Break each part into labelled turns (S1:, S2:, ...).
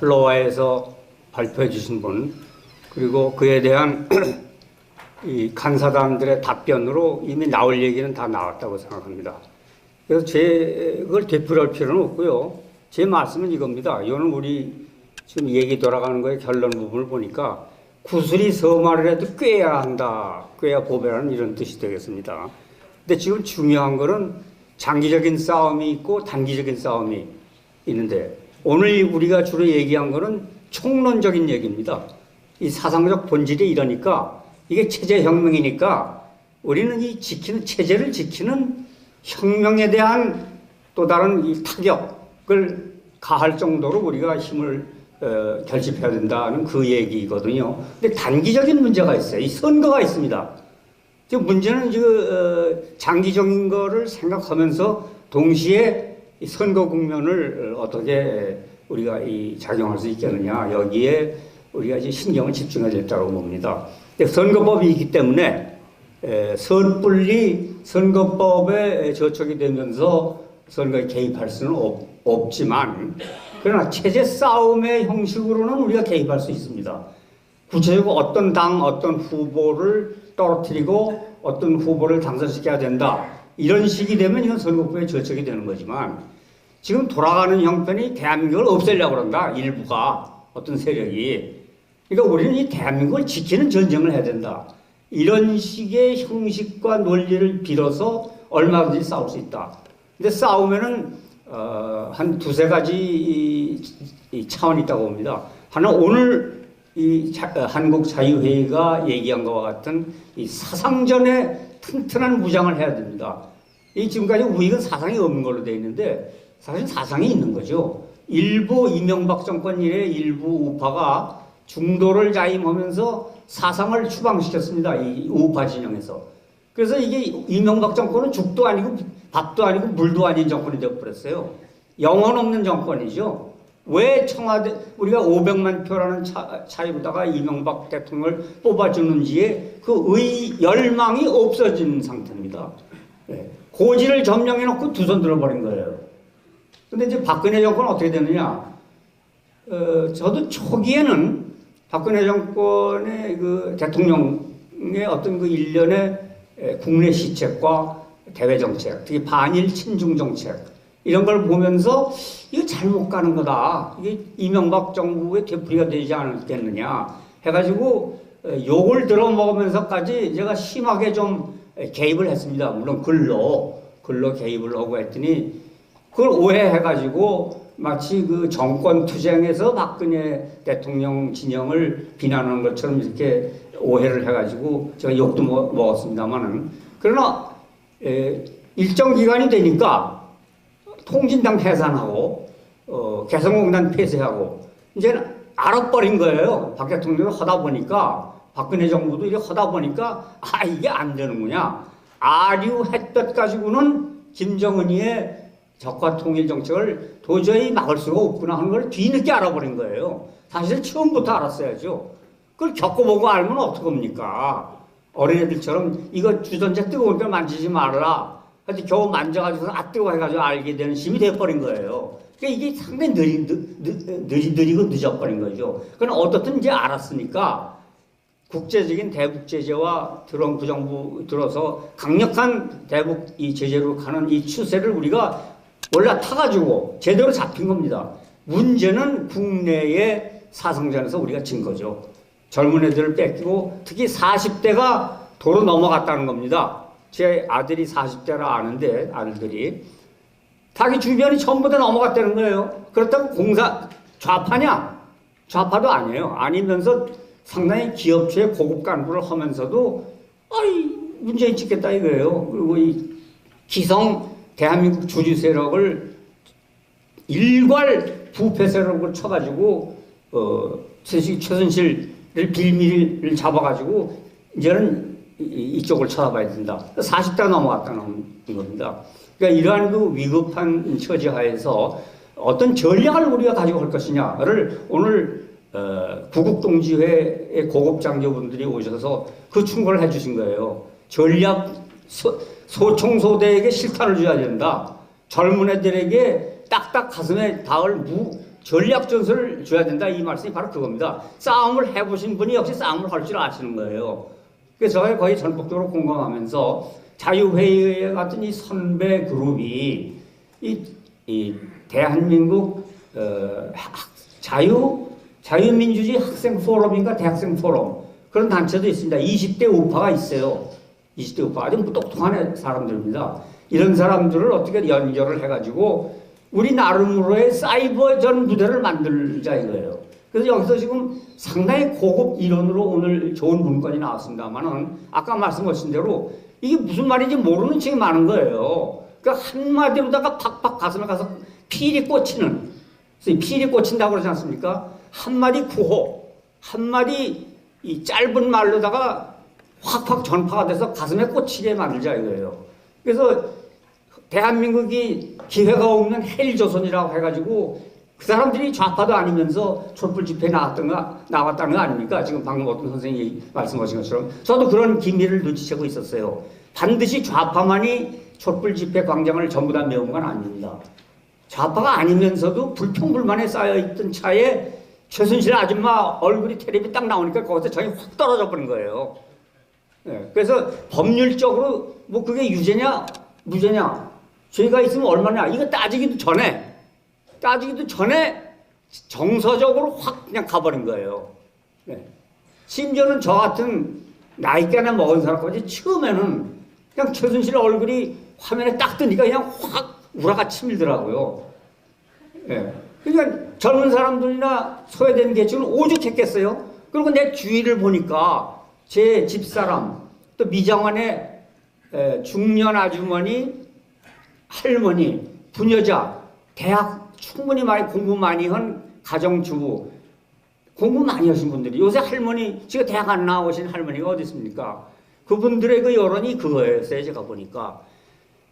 S1: 플로아에서 발표해 주신 분, 그리고 그에 대한 이 간사단들의 답변으로 이미 나올 얘기는 다 나왔다고 생각합니다. 그래서 그걸 되풀이할 필요는 없고요. 제 말씀은 이겁니다. 이거는 우리 지금 얘기 돌아가는 거의 결론 부분을 보니까 구슬이 서말을 해도 꿰야 한다. 꿰야 보배라는 이런 뜻이 되겠습니다. 근데 지금 중요한 거는 장기적인 싸움이 있고 단기적인 싸움이 있는데 오늘 우리가 주로 얘기한 거는 총론적인 얘기입니다. 이 사상적 본질이 이러니까 이게 체제혁명이니까 우리는 이 체제를 지키는 혁명에 대한 또 다른 이 타격을 가할 정도로 우리가 힘을 결집해야 된다는 그 얘기거든요. 근데 단기적인 문제가 있어요. 이 선거가 있습니다. 지금 문제는 장기적인 거를 생각하면서 동시에 이 선거 국면을 어떻게 우리가 작용할 수 있겠느냐. 여기에 우리가 이제 신경을 집중해야 된다고 봅니다. 선거법이 있기 때문에 섣불리 선거법에 저촉이 되면서 선거에 개입할 수는 없지만 그러나 체제 싸움의 형식으로는 우리가 개입할 수 있습니다. 구체적으로 어떤 당, 어떤 후보를 떨어뜨리고 어떤 후보를 당선시켜야 된다. 이런 식이 되면 이건 선거법에 저촉이 되는 거지만 지금 돌아가는 형편이 대한민국을 없애려고 그런다. 일부가 어떤 세력이. 그러니까 우리는 이 대한민국을 지키는 전쟁을 해야 된다. 이런 식의 형식과 논리를 빌어서 얼마든지 싸울 수 있다. 근데 싸우면은 한 두세 가지 차원이 있다고 봅니다. 하나 오늘 한국자유회의가 얘기한 것과 같은 이 사상전의 튼튼한 무장을 해야 됩니다. 지금까지 우익은 사상이 없는 걸로 되어 있는데 사실 사상이 있는 거죠. 일부 이명박 정권 이래 일부 우파가 중도를 자임하면서 사상을 추방시켰습니다. 이 우파 진영에서. 그래서 이게 이명박 정권은 죽도 아니고 밥도 아니고 물도 아닌 정권이 되어버렸어요. 영혼 없는 정권이죠. 왜 청와대 우리가 500만 표라는 차이로다가 이명박 대통령을 뽑아주는지에 그 열망이 없어진 상태입니다. 네. 고지를 점령해놓고 두 손 들어버린 거예요. 근데 이제 박근혜 정권은 어떻게 되느냐? 저도 초기에는 박근혜 정권의 그 대통령의 어떤 그 일련의 국내 시책과 대외 정책, 특히 반일 친중 정책 이런 걸 보면서 이거 잘못 가는 거다. 이게 이명박 정부의 되풀이가 되지 않았겠느냐 해가지고 욕을 들어먹으면서까지 제가 심하게 좀 개입을 했습니다. 물론 글로 개입을 하고 했더니 그걸 오해해가지고 마치 그 정권 투쟁에서 박근혜 대통령 진영을 비난하는 것처럼 이렇게 오해를 해가지고 제가 욕도 먹었습니다만은 그러나 일정 기간이 되니까 통진당 해산하고 개성공단 폐쇄하고 이제는 알아버린 거예요. 박 대통령이 하다 보니까 박근혜 정부도 이렇게 하다 보니까 이게 안 되는구나. 아류햇볕 가지고는 김정은이의 적화 통일 정책을 도저히 막을 수가 없구나 하는 걸 뒤늦게 알아버린 거예요. 사실 처음부터 알았어야죠. 그걸 겪어보고 알면 어떡합니까? 어린애들처럼 이거 주전자 뜨거우니까 만지지 말아라. 하여튼 겨우 만져가지고 뜨거워 해가지고 알게 되는 심이 돼버린 거예요. 그러니까 이게 상당히 느리고 늦어버린 거죠. 그러나 어떻든 이제 알았으니까 국제적인 대북 제재와 트럼프 정부 들어서 강력한 대북 이 제재로 가는 이 추세를 우리가 올라타가지고 제대로 잡힌 겁니다. 문제는 국내의 사상전에서 우리가 진 거죠. 젊은 애들을 뺏기고 특히 40대가 도로 넘어갔다는 겁니다. 제 아들이 40대라 아는데 아들들이 자기 주변이 전부 다 넘어갔다는 거예요. 그렇다고 좌파냐? 좌파도 아니에요. 아니면서 상당히 기업체의 고급 간부를 하면서도 문재인 찍겠다 이거예요. 그리고 이 기성 대한민국 주주 세력을 일괄 부패 세력을 쳐가지고 최순실을 빌미를 잡아가지고 이제는 이쪽을 쳐다봐야 된다. 40대 넘어갔다는 겁니다. 그러니까 이러한 그 위급한 처지하에서 어떤 전략을 우리가 가지고 갈 것이냐를 오늘 구국동지회의 고급 장교분들이 오셔서 그 충고를 해주신 거예요. 전략 소총소대에게 실탄을 줘야 된다. 젊은 애들에게 딱딱 가슴에 닿을 전략 전술을 줘야 된다 이 말씀이 바로 그겁니다. 싸움을 해보신 분이 역시 싸움을 할 줄 아시는 거예요. 그래서 제가 거의 전폭적으로 공감하면서 자유회의 같은 이 선배 그룹이 이 대한민국 자유민주주의 학생 포럼인가 대학생 포럼 그런 단체도 있습니다. 20대 우파가 있어요. 20대 우파 아주 똑똑한 사람들입니다. 이런 사람들을 어떻게 연결을 해가지고 우리 나름으로의 사이버전 무대를 만들자 이거예요. 그래서 여기서 지금 상당히 고급 이론으로 오늘 좋은 문건이 나왔습니다만은 아까 말씀하신 대로 이게 무슨 말인지 모르는 책이 많은 거예요. 그러니까 한마디로다가 팍팍 가슴에 가서 필이 꽂히는, 필이 꽂힌다고 그러지 않습니까? 한마디 구호, 한마디 이 짧은 말로다가 확확 전파가 돼서 가슴에 꽂히게 만들자 이거예요. 그래서 대한민국이 기회가 없는 헬조선이라고 해가지고 그 사람들이 좌파도 아니면서 촛불 집회에 나왔다는 거 아닙니까? 지금 방금 어떤 선생님이 말씀하신 것처럼 저도 그런 기미를 눈치채고 있었어요. 반드시 좌파만이 촛불 집회 광장을 전부 다 메운 건 아닙니다. 좌파가 아니면서도 불평불만에 쌓여있던 차에 최순실 아줌마 얼굴이 텔레비 딱 나오니까 거기서 정이 확 떨어져 버린 거예요. 네, 그래서 법률적으로 뭐 그게 유죄냐 무죄냐 죄가 있으면 얼마냐 이거 따지기도 전에 정서적으로 확 그냥 가버린 거예요. 네. 심지어는 저 같은 나이께나 먹은 사람까지 처음에는 그냥 최순실 얼굴이 화면에 딱 뜨니까 그냥 확 우라가 치밀더라고요. 네. 그러니까 젊은 사람들이나 소외된 계층은 오죽했겠어요. 그리고 내 주위를 보니까 제 집사람 또 미장원의 중년 아주머니 할머니 부녀자 대학 충분히 많이 공부 많이 한 가정주부 공부 많이 하신 분들이 요새 할머니 지금 대학 안 나오신 할머니가 어디 있습니까? 그분들의 그 여론이 그거였어요. 제가 보니까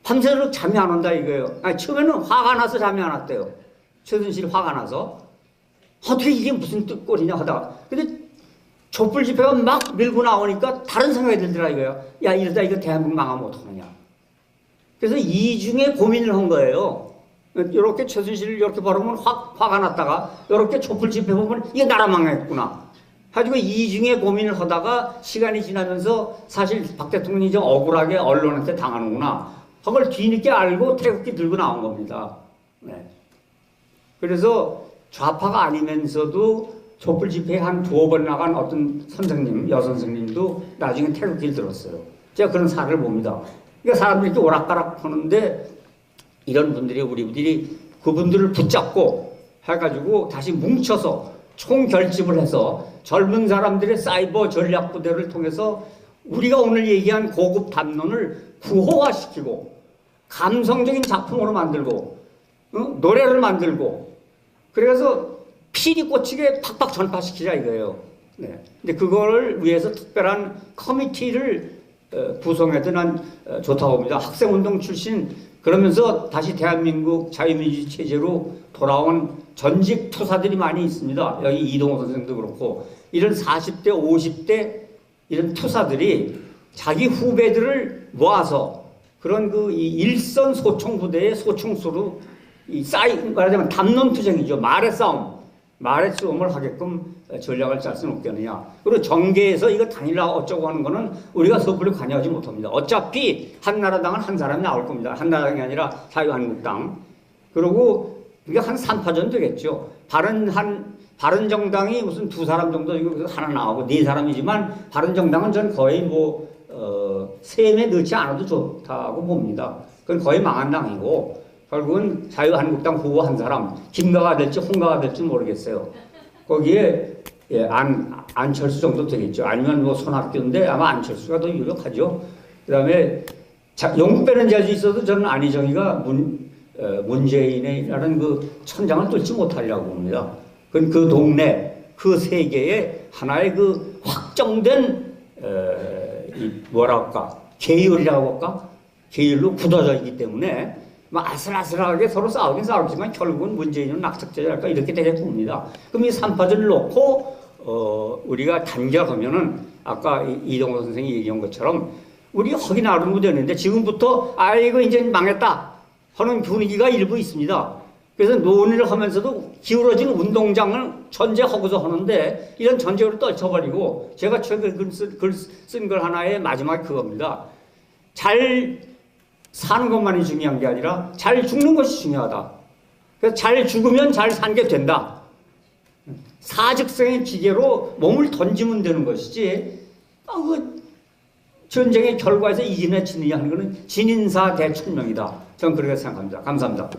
S1: 밤새도록 잠이 안 온다 이거예요. 아니, 처음에는 화가 나서 잠이 안 왔대요. 최순실이 화가 나서 어떻게 이게 무슨 꼴이냐 하다가 근데 촛불 집회가 막 밀고 나오니까 다른 생각이 들더라 이거예요. 야 이러다 이거 대한민국 망하면 어떡하냐. 그래서 이중에 고민을 한 거예요. 이렇게 최순실을 이렇게 바라보면 화가 났다가 이렇게 촛불 집회 보면 이게 나라 망했구나. 가지고 이중에 고민을 하다가 시간이 지나면서 사실 박 대통령이 좀 억울하게 언론한테 당하는구나. 그걸 뒤늦게 알고 태극기 들고 나온 겁니다. 네. 그래서 좌파가 아니면서도 촛불 집회에 한 두어 번 나간 어떤 선생님, 여선생님도 나중에 태극기를 들었어요. 제가 그런 사례를 봅니다. 그러니까 사람들이 이렇게 오락가락 하는데 이런 분들이 우리들이 그분들을 붙잡고 해가지고 다시 뭉쳐서 총결집을 해서 젊은 사람들의 사이버 전략 부대를 통해서 우리가 오늘 얘기한 고급 담론을 구호화시키고 감성적인 작품으로 만들고 노래를 만들고 그래서 필이 꽂히게 팍팍 전파시키자 이거예요. 네. 근데 그걸 위해서 특별한 커미티를 구성해도 난 좋다고 봅니다. 학생운동 출신 그러면서 다시 대한민국 자유민주주의 체제로 돌아온 전직 투사들이 많이 있습니다. 여기 이동호 선생도 그렇고 이런 40대 50대 이런 투사들이 자기 후배들을 모아서 그런 그 일선 소총 부대의 소총수로 말하자면 담론투쟁이죠. 말의 싸움을 하게끔 전략을 짤 수는 없겠느냐. 그리고 정계에서 이거 단일화 어쩌고 하는 거는 우리가 섣불리 관여하지 못합니다. 어차피 한나라당은 한 사람이 나올 겁니다. 한나라당이 아니라 자유한국당. 그리고 이게 한 3파전 되겠죠. 바른정당이 무슨 두 사람 정도 이거 하나 나오고 네 사람이지만 바른정당은 전 거의 세임에 넣지 않아도 좋다고 봅니다. 그건 거의 망한 당이고 결국은 자유한국당 후보 한 사람 김가가 될지 홍가가 될지 모르겠어요. 거기에 안철수 정도 되겠죠. 아니면 손학규인데 아마 안철수가 더 유력하죠. 그 다음에 영국 빼는 자주 있어도 저는 안희정이가 문재인이라는 그 천장을 뚫지 못하려고 봅니다. 그건 그 동네 그 세계에 하나의 그 확정된 뭐랄까 계율이라고 할까 계율로 굳어져 있기 때문에 아슬아슬하게 서로 싸우긴 싸우지만 결국은 문재인은 낙석제랄까 이렇게 되게 봅니다. 그럼 이 3파전을 놓고 우리가 단결하면은 아까 이동호 선생이 얘기한 것처럼 우리 허기 나르면 되는데 지금부터 이거 이제 망했다 하는 분위기가 일부 있습니다.
S2: 그래서 논의를 하면서도 기울어진 운동장을 전제하고서 하는데 이런 전제를 떨쳐버리고 제가 최근에 글 쓴 걸 하나의 마지막 그겁니다. 잘 사는 것만이 중요한 게 아니라 잘 죽는 것이 중요하다. 그래서 잘 죽으면 잘 산 게 된다. 사직성의 기계로 몸을 던지면 되는 것이지 그 전쟁의 결과에서 이기냐 지느냐 하는 것은 진인사 대천명이다. 저는 그렇게 생각합니다. 감사합니다.